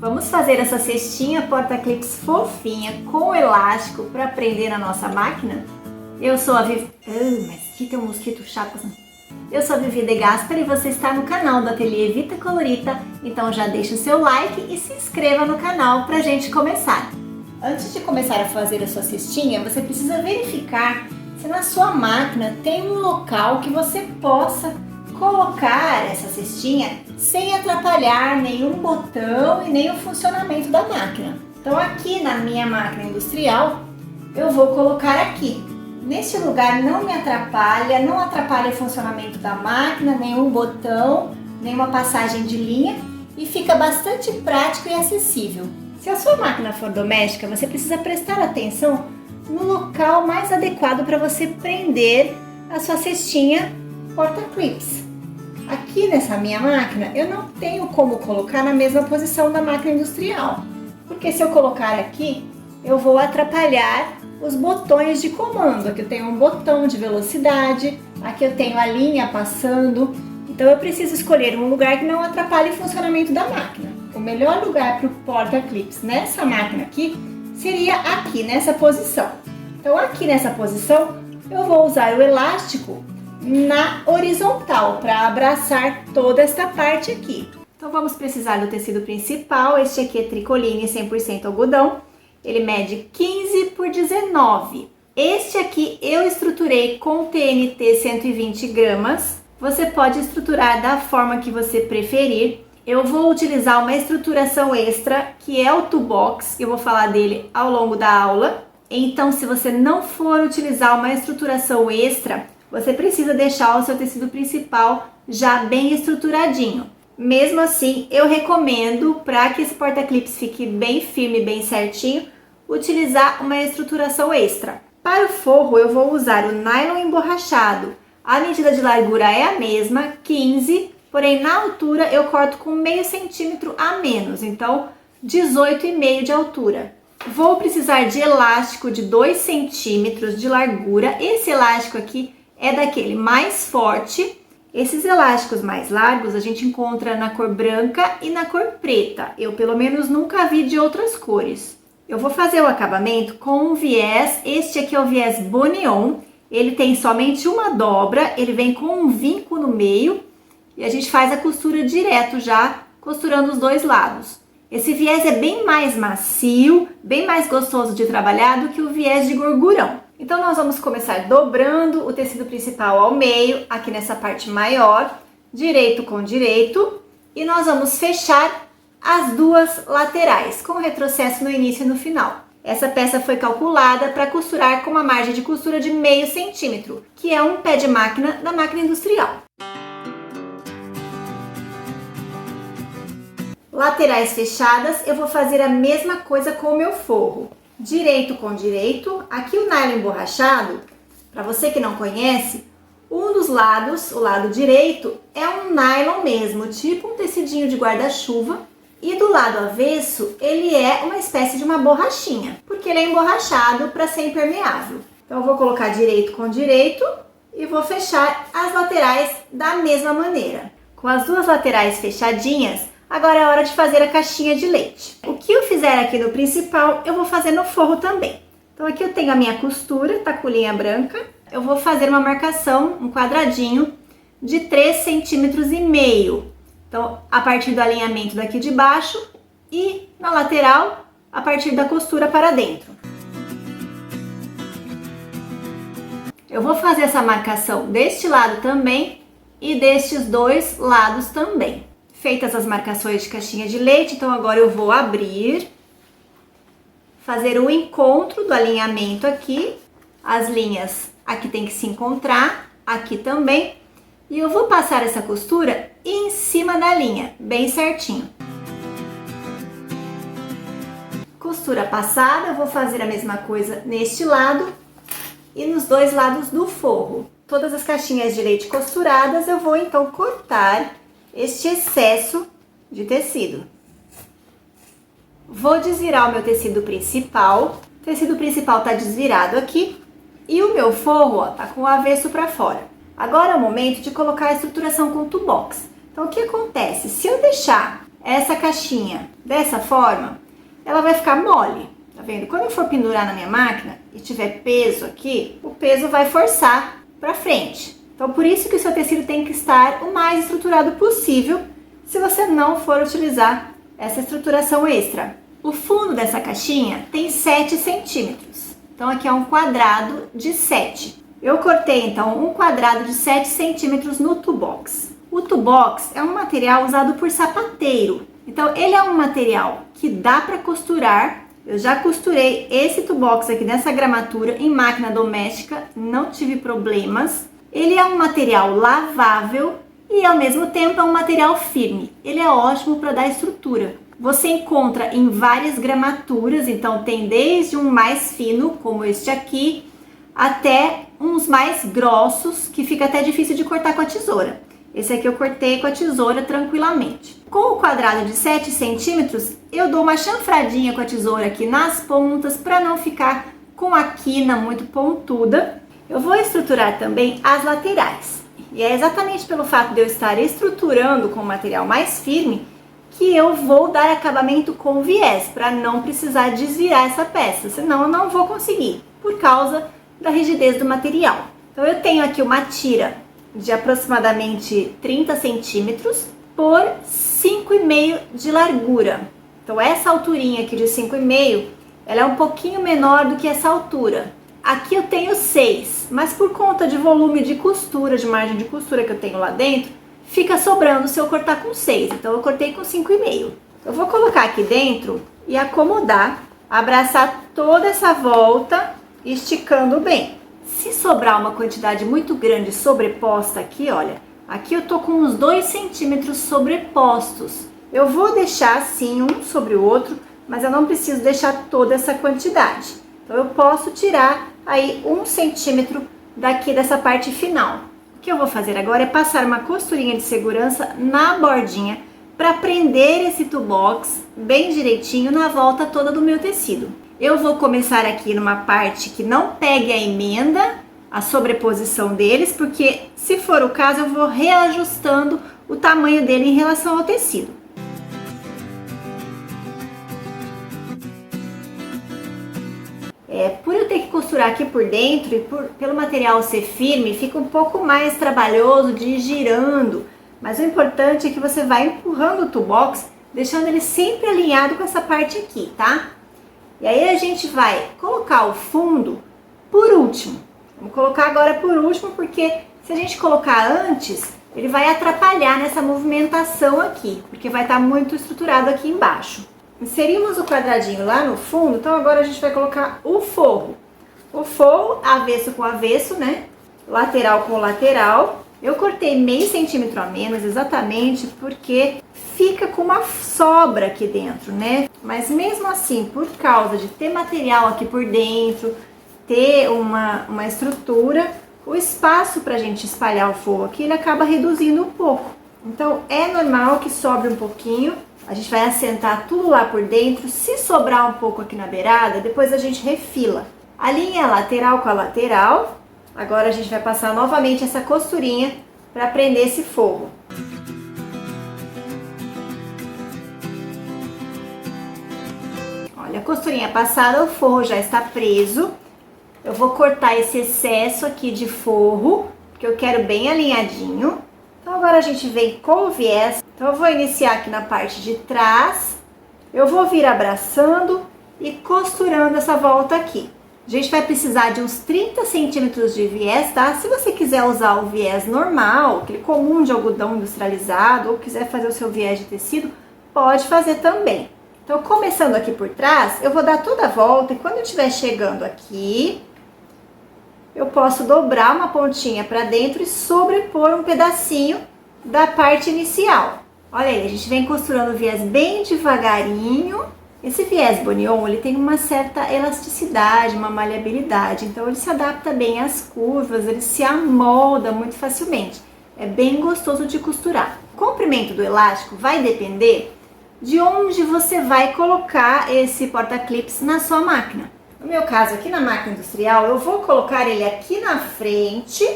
Vamos fazer essa cestinha porta-clips fofinha com elástico para prender na nossa máquina? Eu sou a Vivi... mas aqui tem um mosquito chato. Eu sou a Vivi De Gasperi e você está no canal do Ateliê Vita Colorita, então já deixa o seu like e se inscreva no canal para a gente começar. Antes de começar a fazer a sua cestinha, você precisa verificar se na sua máquina tem um local que você possa colocar essa cestinha sem atrapalhar nenhum botão e nem o funcionamento da máquina. Então aqui na minha máquina industrial, eu vou colocar aqui. Neste lugar não me atrapalha, não atrapalha o funcionamento da máquina, nenhum botão, nenhuma passagem de linha e fica bastante prático e acessível. Se a sua máquina for doméstica, você precisa prestar atenção no local mais adequado para você prender a sua cestinha porta-clips. Aqui nessa minha máquina, eu não tenho como colocar na mesma posição da máquina industrial, porque se eu colocar aqui, eu vou atrapalhar os botões de comando. Aqui eu tenho um botão de velocidade, aqui eu tenho a linha passando, então eu preciso escolher um lugar que não atrapalhe o funcionamento da máquina. O melhor lugar para o porta-clips nessa máquina aqui seria aqui nessa posição. Então aqui nessa posição eu vou usar o elástico na horizontal para abraçar toda esta parte aqui. Então vamos precisar do tecido principal. Este aqui é tricoline 100% algodão. Ele mede 15 por 19. Este aqui eu estruturei com TNT 120 gramas. Você pode estruturar da forma que você preferir. Eu vou utilizar uma estruturação extra, que é o Tubox. Eu vou falar dele ao longo da aula. Então, se você não for utilizar uma estruturação extra, você precisa deixar o seu tecido principal já bem estruturadinho. Mesmo assim, eu recomendo, para que esse porta-clips fique bem firme, bem certinho, utilizar uma estruturação extra. Para o forro, eu vou usar o nylon emborrachado. A medida de largura é a mesma, 15, porém na altura eu corto com meio centímetro a menos, então 18,5 de altura. Vou precisar de elástico de 2 centímetros de largura. Esse elástico aqui é daquele mais forte. Esses elásticos mais largos a gente encontra na cor branca e na cor preta. Eu pelo menos nunca vi de outras cores. Eu vou fazer o acabamento com um viés. Este aqui é o viés Bonion. Ele tem somente uma dobra, ele vem com um vinco no meio e a gente faz a costura direto já, costurando os dois lados. Esse viés é bem mais macio, bem mais gostoso de trabalhar do que o viés de gorgurão. Então nós vamos começar dobrando o tecido principal ao meio, aqui nessa parte maior, direito com direito, e nós vamos fechar as duas laterais, com retrocesso no início e no final. Essa peça foi calculada para costurar com uma margem de costura de meio centímetro, que é um pé de máquina da máquina industrial. Laterais fechadas, eu vou fazer a mesma coisa com o meu forro. Direito com direito, aqui o nylon emborrachado, para você que não conhece, um dos lados, o lado direito, é um nylon mesmo, tipo um tecidinho de guarda-chuva, e do lado avesso ele é uma espécie de uma borrachinha, porque ele é emborrachado para ser impermeável. Então eu vou colocar direito com direito e vou fechar as laterais da mesma maneira. Com as duas laterais fechadinhas, agora é hora de fazer a caixinha de leite. O que eu fizer aqui no principal, eu vou fazer no forro também. Então aqui eu tenho a minha costura, tá com linha branca. Eu vou fazer uma marcação, um quadradinho de 3,5 centímetros. Então, a partir do alinhamento daqui de baixo e na lateral, a partir da costura para dentro. Eu vou fazer essa marcação deste lado também e destes dois lados também. Feitas as marcações de caixinha de leite, então agora eu vou abrir, fazer o encontro do alinhamento aqui, as linhas aqui tem que se encontrar, aqui também, e eu vou passar essa costura em cima da linha, bem certinho. Costura passada, eu vou fazer a mesma coisa neste lado e nos dois lados do forro. Todas as caixinhas de leite costuradas, eu vou então cortar este excesso de tecido. Vou desvirar o meu tecido principal. O tecido principal tá desvirado aqui e o meu forro, ó, tá com o avesso para fora. Agora é o momento de colocar a estruturação com Tubox. Então o que acontece? Se eu deixar essa caixinha dessa forma, ela vai ficar mole, tá vendo? Quando eu for pendurar na minha máquina e tiver peso aqui, o peso vai forçar para frente. Então, por isso que o seu tecido tem que estar o mais estruturado possível, se você não for utilizar essa estruturação extra. O fundo dessa caixinha tem 7 centímetros. Então, aqui é um quadrado de 7. Eu cortei, então, um quadrado de 7 centímetros no Tubox. O Tubox é um material usado por sapateiro. Então, ele é um material que dá para costurar. Eu já costurei esse Tubox aqui nessa gramatura em máquina doméstica, não tive problemas. Ele é um material lavável e ao mesmo tempo é um material firme. Ele é ótimo para dar estrutura. Você encontra em várias gramaturas, então tem desde um mais fino, como este aqui, até uns mais grossos, que fica até difícil de cortar com a tesoura. Esse aqui eu cortei com a tesoura tranquilamente. Com o quadrado de 7 centímetros, eu dou uma chanfradinha com a tesoura aqui nas pontas, para não ficar com a quina muito pontuda. Eu vou estruturar também as laterais. E é exatamente pelo fato de eu estar estruturando com o material mais firme que eu vou dar acabamento com viés, para não precisar desviar essa peça, senão eu não vou conseguir, por causa da rigidez do material. Então eu tenho aqui uma tira de aproximadamente 30 centímetros por 5,5 de largura. Então essa alturinha aqui de 5,5, ela é um pouquinho menor do que essa altura. Aqui eu tenho 6, mas por conta de volume de costura, de margem de costura que eu tenho lá dentro, fica sobrando se eu cortar com 6, então eu cortei com 5,5. Eu vou colocar aqui dentro e acomodar, abraçar toda essa volta, esticando bem. Se sobrar uma quantidade muito grande sobreposta aqui, olha, aqui eu tô com uns 2 centímetros sobrepostos. Eu vou deixar assim um sobre o outro, mas eu não preciso deixar toda essa quantidade. Então eu posso tirar aí 1 centímetro daqui dessa parte final. O que eu vou fazer agora é passar uma costurinha de segurança na bordinha para prender esse Tubox bem direitinho na volta toda do meu tecido. Eu vou começar aqui numa parte que não pegue a emenda, a sobreposição deles, porque se for o caso eu vou reajustando o tamanho dele em relação ao tecido. Por eu ter que costurar aqui por dentro e pelo material ser firme, fica um pouco mais trabalhoso de ir girando. Mas o importante é que você vai empurrando o Tubox, deixando ele sempre alinhado com essa parte aqui, tá? E aí a gente vai colocar o fundo por último. Vamos colocar agora por último, porque se a gente colocar antes, ele vai atrapalhar nessa movimentação aqui, porque vai estar muito estruturado aqui embaixo. Inserimos o quadradinho lá no fundo, então agora a gente vai colocar o forro. O forro avesso com avesso, né? Lateral com lateral. Eu cortei meio centímetro a menos, exatamente porque fica com uma sobra aqui dentro, né? Mas mesmo assim, por causa de ter material aqui por dentro, ter uma estrutura, o espaço pra gente espalhar o forro aqui, ele acaba reduzindo um pouco. Então é normal que sobre um pouquinho. A gente vai assentar tudo lá por dentro. Se sobrar um pouco aqui na beirada, depois a gente refila. Alinha a lateral com a lateral. Agora a gente vai passar novamente essa costurinha para prender esse forro. Olha, a costurinha passada, o forro já está preso. Eu vou cortar esse excesso aqui de forro, porque eu quero bem alinhadinho. Então agora a gente vem com o viés. Então eu vou iniciar aqui na parte de trás. Eu vou vir abraçando e costurando essa volta aqui. A gente vai precisar de uns 30 centímetros de viés, tá? Se você quiser usar o viés normal, aquele comum de algodão industrializado, ou quiser fazer o seu viés de tecido, pode fazer também. Então, começando aqui por trás, eu vou dar toda a volta e quando eu estiver chegando aqui, eu posso dobrar uma pontinha para dentro e sobrepor um pedacinho da parte inicial. Olha aí, a gente vem costurando o viés bem devagarinho. Esse viés Bonion, ele tem uma certa elasticidade, uma maleabilidade, então ele se adapta bem às curvas, ele se amolda muito facilmente. É bem gostoso de costurar. O comprimento do elástico vai depender de onde você vai colocar esse porta-clips na sua máquina. No meu caso, aqui na máquina industrial, eu vou colocar ele aqui na frente.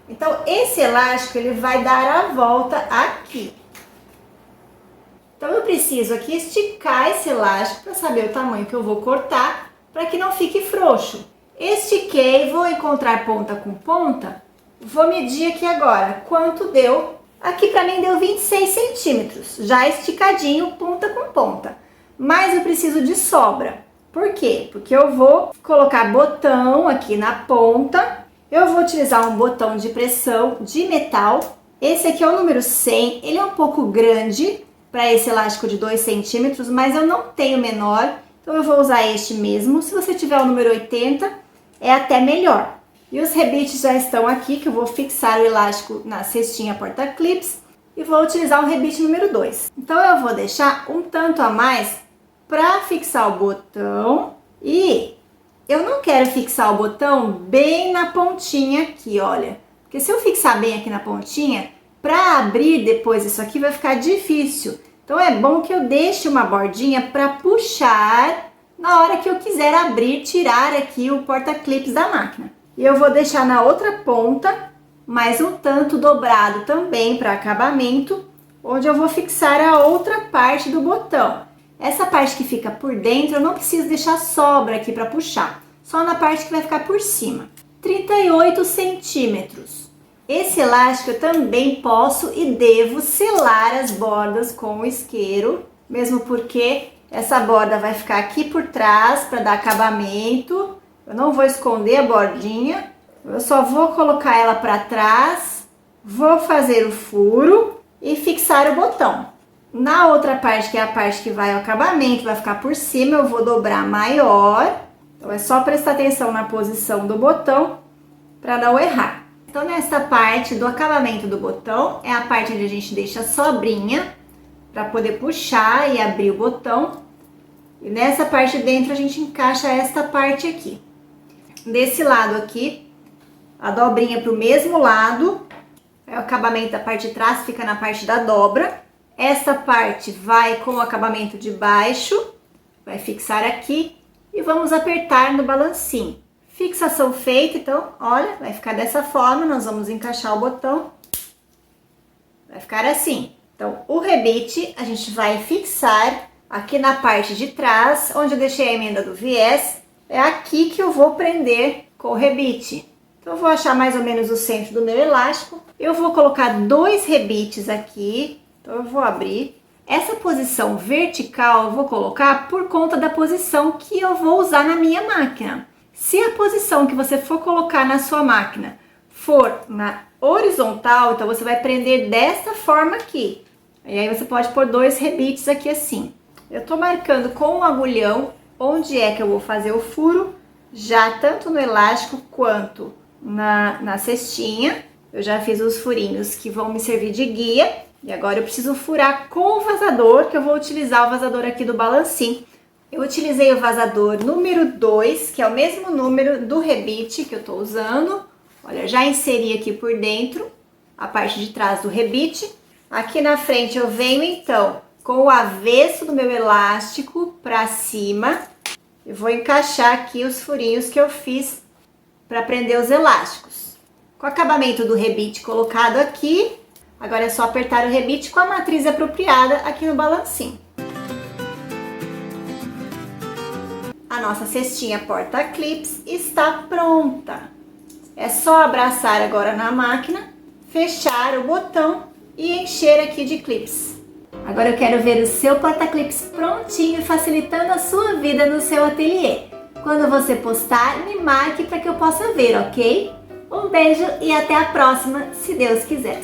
Então, esse elástico, ele vai dar a volta aqui. Então eu preciso aqui esticar esse elástico para saber o tamanho que eu vou cortar, para que não fique frouxo. Estiquei, vou encontrar ponta com ponta, vou medir aqui agora quanto deu. Aqui para mim deu 26 centímetros, já esticadinho, ponta com ponta. Mas eu preciso de sobra. Por quê? Porque eu vou colocar botão aqui na ponta. Eu vou utilizar um botão de pressão de metal. Esse aqui é o número 100, ele é um pouco grande para esse elástico de 2 centímetros, mas eu não tenho menor, então eu vou usar este mesmo. Se você tiver o número 80, é até melhor. E os rebites já estão aqui, que eu vou fixar o elástico na cestinha porta-clips e vou utilizar o rebite número 2. Então eu vou deixar um tanto a mais para fixar o botão e eu não quero fixar o botão bem na pontinha aqui, olha. Porque se eu fixar bem aqui na pontinha, para abrir depois isso aqui vai ficar difícil. Então é bom que eu deixe uma bordinha para puxar na hora que eu quiser abrir, tirar aqui o porta-clips da máquina. E eu vou deixar na outra ponta, mais um tanto dobrado também para acabamento, onde eu vou fixar a outra parte do botão. Essa parte que fica por dentro, eu não preciso deixar sobra aqui para puxar, só na parte que vai ficar por cima. 38 centímetros. Esse elástico eu também posso e devo selar as bordas com o isqueiro, mesmo porque essa borda vai ficar aqui por trás para dar acabamento. Eu não vou esconder a bordinha, eu só vou colocar ela para trás, vou fazer o furo e fixar o botão. Na outra parte, que é a parte que vai ao acabamento, vai ficar por cima, eu vou dobrar maior. Então é só prestar atenção na posição do botão para não errar. Então nessa parte do acabamento do botão, é a parte onde a gente deixa a sobrinha para poder puxar e abrir o botão. E nessa parte de dentro a gente encaixa esta parte aqui. Desse lado aqui, a dobrinha para o mesmo lado, o acabamento da parte de trás fica na parte da dobra. Essa parte vai com o acabamento de baixo, vai fixar aqui e vamos apertar no balancinho. Fixação feita, então, olha, vai ficar dessa forma, nós vamos encaixar o botão, vai ficar assim. Então, o rebite a gente vai fixar aqui na parte de trás, onde eu deixei a emenda do viés. É aqui que eu vou prender com o rebite. Então eu vou achar mais ou menos o centro do meu elástico. Eu vou colocar 2 rebites aqui. Então eu vou abrir. Essa posição vertical eu vou colocar por conta da posição que eu vou usar na minha máquina. Se a posição que você for colocar na sua máquina for na horizontal, então você vai prender desta forma aqui. E aí você pode pôr 2 rebites aqui assim. Eu tô marcando com um agulhão onde é que eu vou fazer o furo, já tanto no elástico quanto na cestinha. Eu já fiz os furinhos que vão me servir de guia. E agora eu preciso furar com o vazador, que eu vou utilizar o vazador aqui do balancinho. Eu utilizei o vazador número 2, que é o mesmo número do rebite que eu tô usando. Olha, já inseri aqui por dentro a parte de trás do rebite. Aqui na frente eu venho então com o avesso do meu elástico para cima. Eu vou encaixar aqui os furinhos que eu fiz para prender os elásticos. Com o acabamento do rebite colocado aqui, agora é só apertar o rebite com a matriz apropriada aqui no balancinho. A nossa cestinha porta-clips está pronta. É só abraçar agora na máquina, fechar o botão e encher aqui de clips. Agora eu quero ver o seu porta-clips prontinho, facilitando a sua vida no seu ateliê. Quando você postar, me marque para que eu possa ver, ok? Um beijo e até a próxima, se Deus quiser.